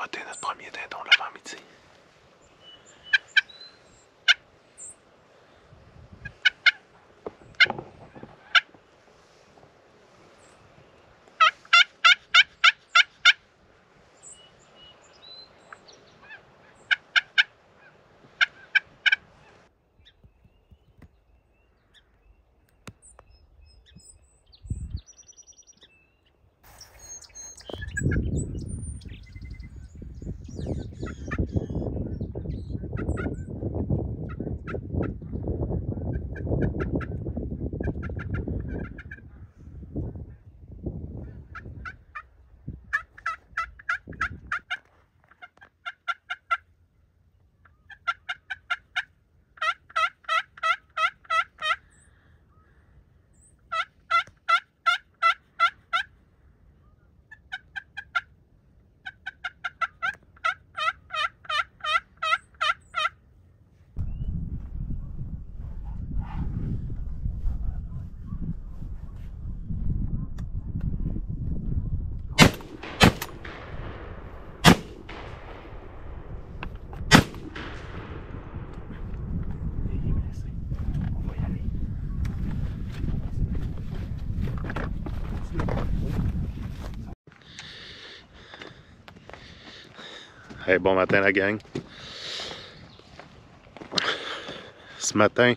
spotter notre premier dindon l'avant-midi. Hey, bon matin la gang. Ce matin,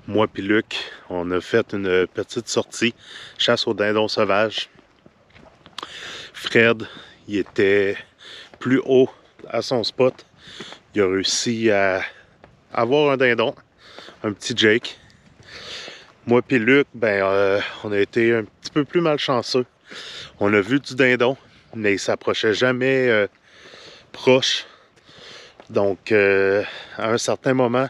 moi puis Luc, on a fait une petite sortie chasse au dindon sauvage. Fred, il était plus haut à son spot. Il a réussi à avoir un dindon, un petit Jake. Moi puis Luc, on a été un petit peu plus malchanceux. On a vu du dindon, mais il s'approchait jamais proche. Donc, à un certain moment,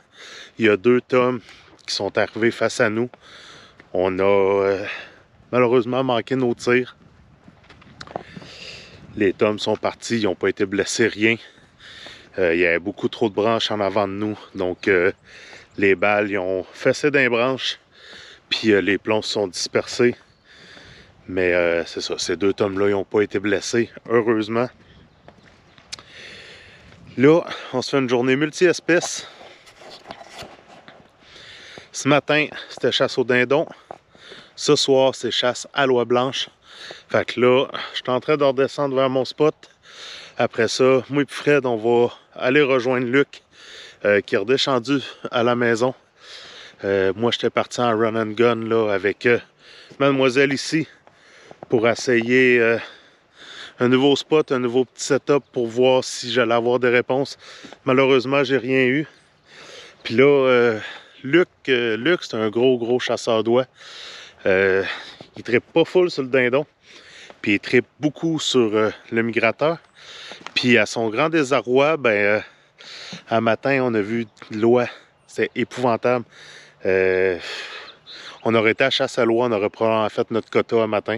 il y a deux tomes qui sont arrivés face à nous. On a malheureusement manqué nos tirs. Les tomes sont partis, ils n'ont pas été blessés, rien. Il y avait beaucoup trop de branches en avant de nous. Donc, les balles, ils ont fessé dans les branches. Puis, les plombs se sont dispersés. Mais c'est ça, ces deux tomes-là, ils n'ont pas été blessés, heureusement. Là, on se fait une journée multi-espèces. Ce matin, c'était chasse au dindon. Ce soir, c'est chasse à l'oie blanche. Fait que là, je suis en train de redescendre vers mon spot. Après ça, moi et Fred, on va aller rejoindre Luc, qui est redescendu à la maison. Moi, j'étais parti en run and gun là, avec mademoiselle ici pour essayer un nouveau spot, un nouveau petit setup pour voir si j'allais avoir des réponses. Malheureusement, j'ai rien eu. Puis là, Luc, c'est un gros chasseur d'oies. Il trippe pas full sur le dindon. Puis il trippe beaucoup sur le migrateur. Puis à son grand désarroi, un matin, on a vu de l'oie. C'est épouvantable. On aurait été à chasse à l'oie, on aurait probablement fait notre quota un matin.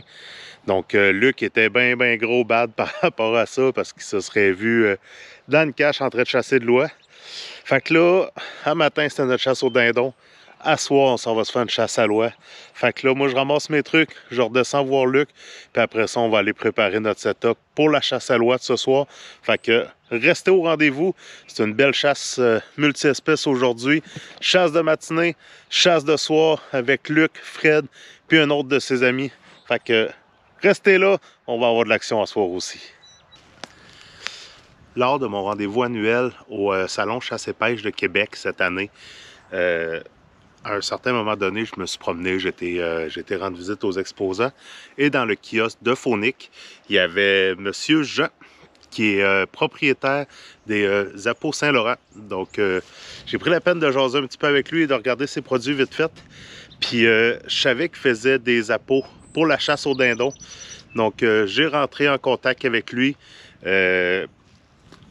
Donc, Luc était bien gros bad par rapport à ça parce qu'il se serait vu dans une cache en train de chasser de l'oie. Fait que là, un matin, c'était notre chasse au dindon. À soir, on s'en va se faire une chasse à l'oie. Fait que là, moi, je ramasse mes trucs, je redescends voir Luc. Puis après ça, on va aller préparer notre setup pour la chasse à l'oie de ce soir. Fait que restez au rendez-vous. C'est une belle chasse multi-espèces aujourd'hui. Chasse de matinée, chasse de soir avec Luc, Fred, puis un autre de ses amis. Fait que restez là, on va avoir de l'action à soir aussi. Lors de mon rendez-vous annuel au Salon Chasse et Pêche de Québec cette année, à un certain moment donné, je me suis promené, j'étais rendre visite aux exposants. Et dans le kiosque de Faunique, il y avait Monsieur Jean, qui est propriétaire des Appos Saint-Laurent. Donc, j'ai pris la peine de jaser un petit peu avec lui et de regarder ses produits vite fait. Puis, je savais qu'il faisait des appos pour la chasse au dindon. Donc, j'ai rentré en contact avec lui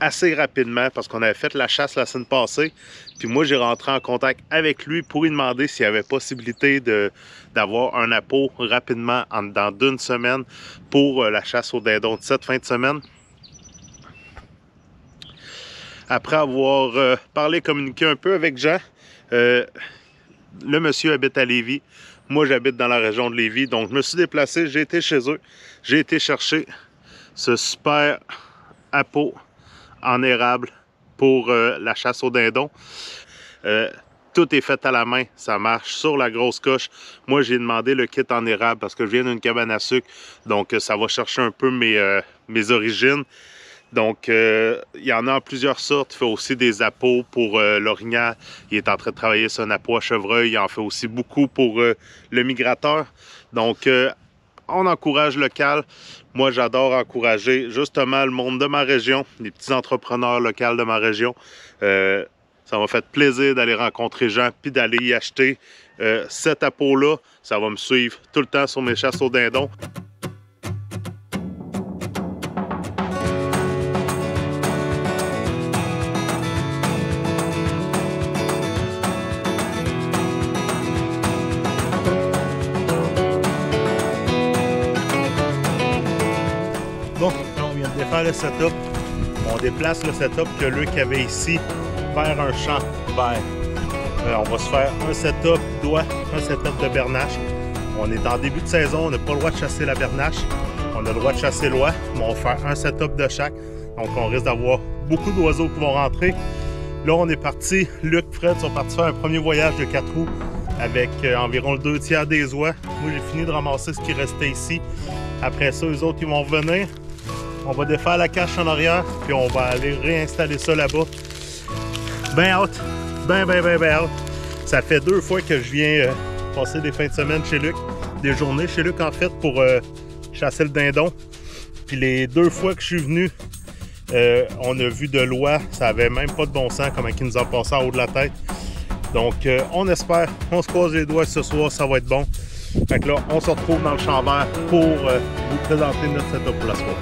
assez rapidement parce qu'on avait fait la chasse la semaine passée. Puis moi, j'ai rentré en contact avec lui pour lui demander s'il y avait possibilité d'avoir un appôt rapidement dans d'une semaine pour la chasse au dindon de cette fin de semaine. Après avoir parlé, communiqué un peu avec Jean, le monsieur habite à Lévis. Moi, j'habite dans la région de Lévis. Donc, je me suis déplacé, j'ai été chez eux. J'ai été chercher ce super appôt en érable pour la chasse au dindon. Tout est fait à la main, ça marche sur la grosse coche. Moi, j'ai demandé le kit en érable parce que je viens d'une cabane à sucre, donc ça va chercher un peu mes origines. Donc, il y en a en plusieurs sortes. Il fait aussi des appos pour l'orignal. Il est en train de travailler sur un appôt à chevreuil. Il en fait aussi beaucoup pour le migrateur. Donc, on encourage local. Moi, j'adore encourager justement le monde de ma région, les petits entrepreneurs locaux de ma région. Ça m'a fait plaisir d'aller rencontrer gens puis d'aller y acheter cet appôt-là. Ça va me suivre tout le temps sur mes chasses au dindon. Bon, on vient de défaire le setup. On déplace le setup que Luc avait ici vers un champ vert. On va se faire un setup d'oie, un setup de bernache. On est en début de saison, on n'a pas le droit de chasser la bernache. On a le droit de chasser l'oie, mais on va faire un setup de chaque. Donc on risque d'avoir beaucoup d'oiseaux qui vont rentrer. Là, on est parti, Luc, Fred sont partis faire un premier voyage de 4 roues avec environ le 2/3 des oies. Moi, j'ai fini de ramasser ce qui restait ici. Après ça, eux autres, ils vont revenir. On va défaire la cache en arrière, puis on va aller réinstaller ça là-bas. Ben hâte, ben hâte. Ça fait 2 fois que je viens passer des fins de semaine chez Luc, des journées chez Luc en fait, pour chasser le dindon. Puis les 2 fois que je suis venu, on a vu de l'oie, ça avait même pas de bon sens comment il nous a passé en haut de la tête. Donc on espère, on se croise les doigts ce soir, ça va être bon. Fait que là, on se retrouve dans le champ vert pour vous présenter notre setup pour la soirée.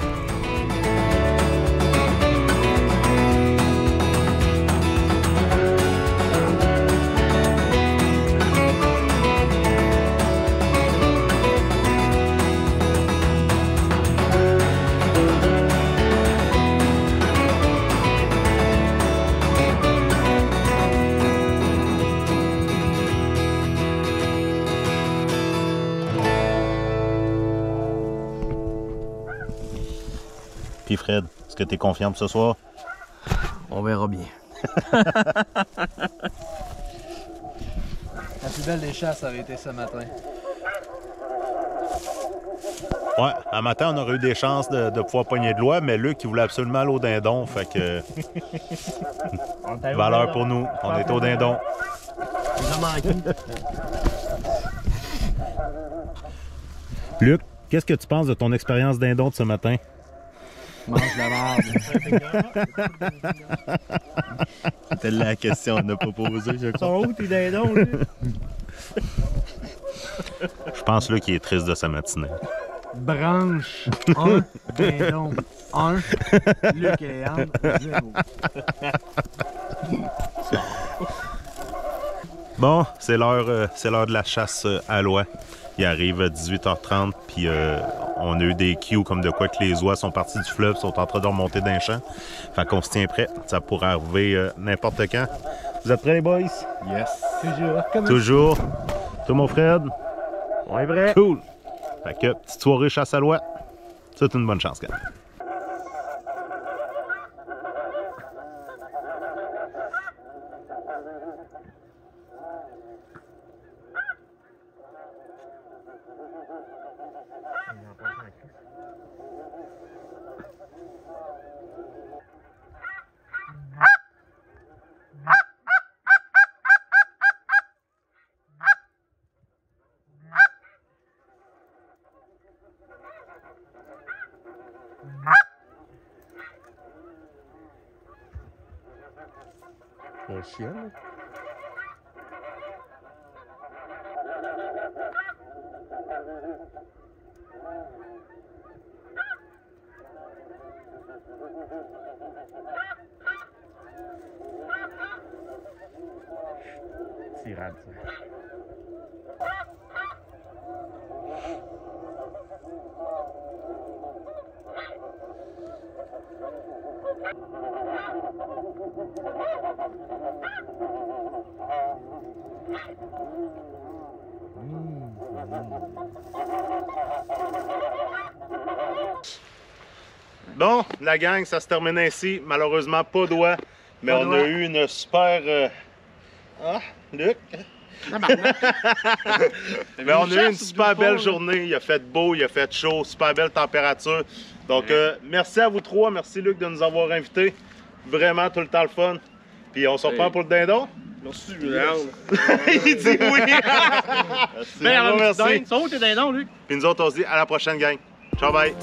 Puis Fred, est-ce que tu es confiant pour ce soir? On verra bien. La plus belle des chasses avait été ce matin. Ouais, un matin, on aurait eu des chances de pouvoir pogner de l'oie, mais Luc, il voulait absolument aller au dindon, fait que... valeur pour nous, on est au dindon. Luc, qu'est-ce que tu penses de ton expérience dindon de ce matin? Mange la merde. C'était la question, on n'a pas posé, je crois. Sont où tes dindons, lui? Je pense là qu'il est triste de sa matinée. Branche 1, dindon 1, Luc et Anne 0. Bon, c'est l'heure de la chasse à l'oie. Il arrive à 18h30, puis on a eu des cues comme de quoi que les oies sont partis du fleuve, sont en train de remonter d'un champ. Fait qu'on se tient prêt. Ça pourrait arriver n'importe quand. Vous êtes prêts, les boys? Yes. Toujours. Toujours. Toi, mon Fred? On est prêt. Cool. Fait que, petite soirée chasse à l'oie. C'est une bonne chance, gars. Un chien, là. C'est rade, ça. Bon, la gang, ça se termine ainsi. Malheureusement, pas d'oie. Mais Pas on a d'oie. eu une super... Ah, Luc? Mais on a eu une super belle journée. Il a fait beau, il a fait chaud, super belle température. Donc, merci à vous trois. Merci, Luc, de nous avoir invités. Vraiment tout le temps le fun. Puis on se reprend pour le dindon. Merci, Il dit oui! Ben, Merci. saute tes dindons, Luc. Puis nous autres, on se dit à la prochaine, gang. Ciao, bye!